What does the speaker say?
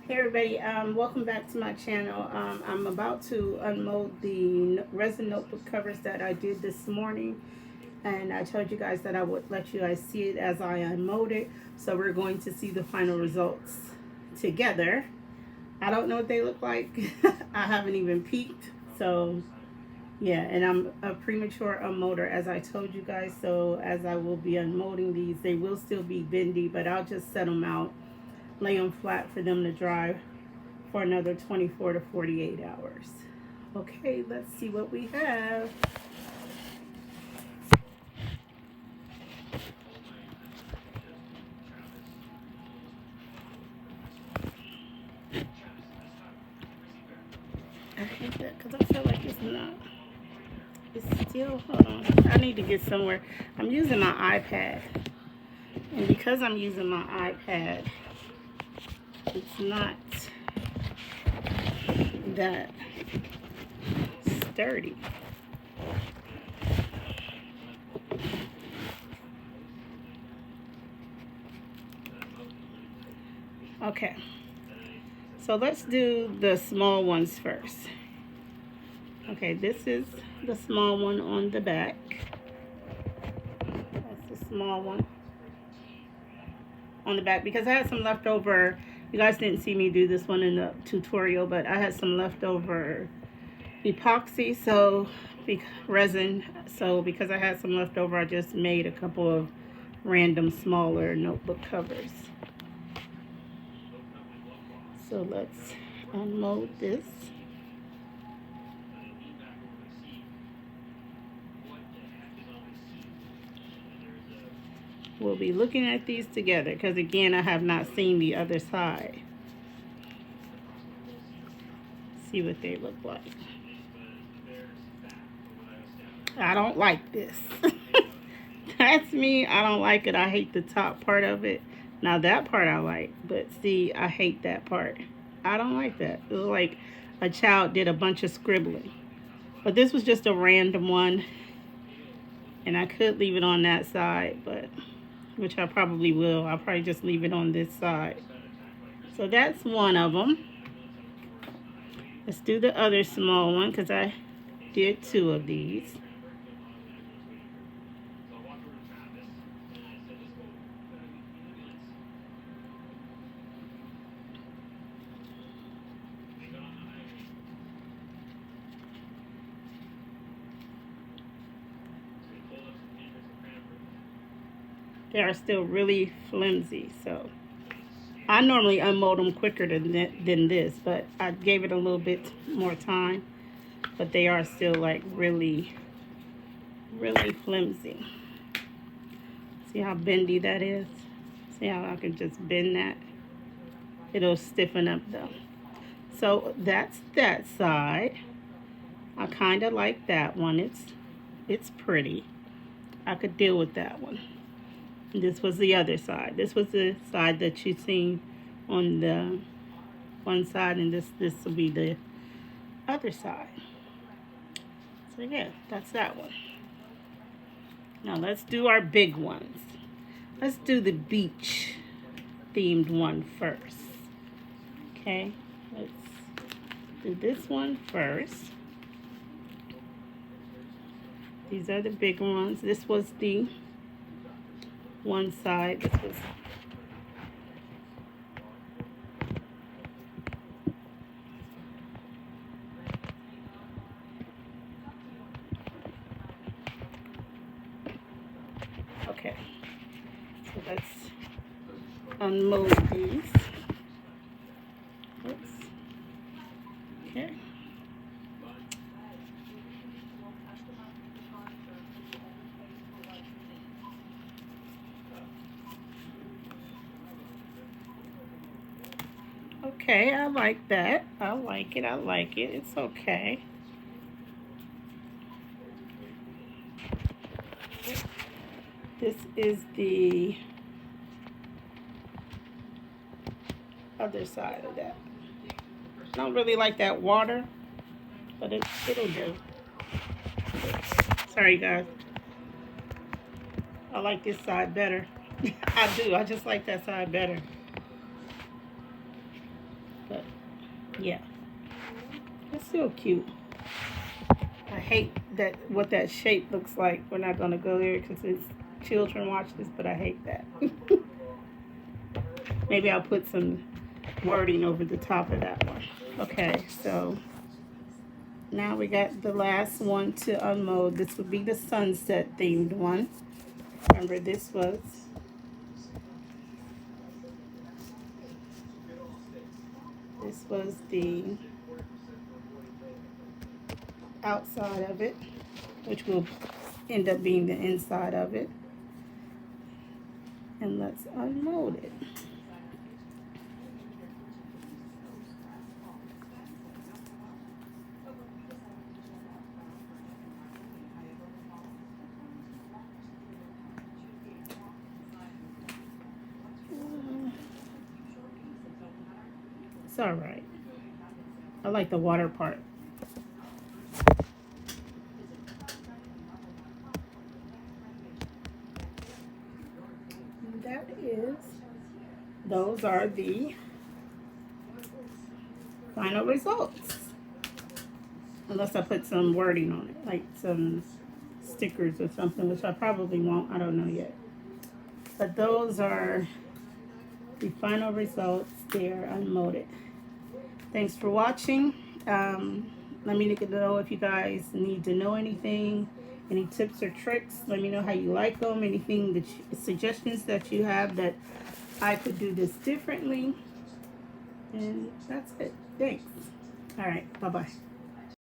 Hey everybody, welcome back to my channel. I'm about to unmold the resin notebook covers that I did this morning, and I told you guys that I would let you guys see it as I unmold it. So we're going to see the final results together. I don't know what they look like. I haven't even peeked. So yeah, and I'm a premature unmolder as I told you guys. So as I will be unmolding these, they will still be bendy, but I'll just set them out, lay them flat for them to dry for another 24 to 48 hours. Okay, let's see what we have. I hate that because I feel like it's not. It's still, hold on. I need to get somewhere. I'm using my iPad. And because I'm using my iPad, it's not that sturdy. Okay, so let's do the small ones first. Okay, this is the small one on the back. That's the small one on the back because I had some leftover. You guys didn't see me do this one in the tutorial, but I had some leftover epoxy, so resin. So because I had some leftover, I just made a couple of random smaller notebook covers. So let's unmold this. We'll be looking at these together because again, I have not seen the other side. See what they look like. I don't like this. That's me. I don't like it. I hate the top part of it. Now that part I like, but see, I hate that part. I don't like that. It was like a child did a bunch of scribbling. But this was just a random one. And I could leave it on that side, but which I probably will. I'll probably just leave it on this side. So that's one of them. Let's do the other small one because I did two of these. They are still really flimsy, so I normally unmold them quicker than this, but I gave it a little bit more time. But they are still like really, really flimsy. See how bendy that is? See how I can just bend that? It'll stiffen up though. So that's that side. I kind of like that one. It's pretty. I could deal with that one. This was the other side. This was the side that you seen on the one side, and this will be the other side. So yeah, that's that one. Now let's do our big ones. Let's do the beach themed one first. Okay, let's do this one first. These are the big ones. This was the one side. This was okay. So let's unmold these. Oops. Okay. Okay, I like that. I like it. I like it. It's okay. This is the other side of that. I don't really like that water, but it'll do. Sorry, guys. I like this side better. I do. I just like that side better. Yeah, it's still cute. I hate that what that shape looks like. We're not gonna go there because it's children watch this, but I hate that. Maybe I'll put some wording over the top of that one. Okay, so now we got the last one to unmold. This would be the sunset themed one. Remember, this was the outside of it, which will end up being the inside of it. And let's unmold it. It's all right. I like the water part. And those are the final results. Unless I put some wording on it, like some stickers or something, which I probably won't. I don't know yet. But those are the final results. They are unmolded. Thanks for watching. Let me know if you guys need to know anything, any tips or tricks. Let me know how you like them, anything suggestions that you have that I could do this differently. And that's it. Thanks. All right. Bye-bye.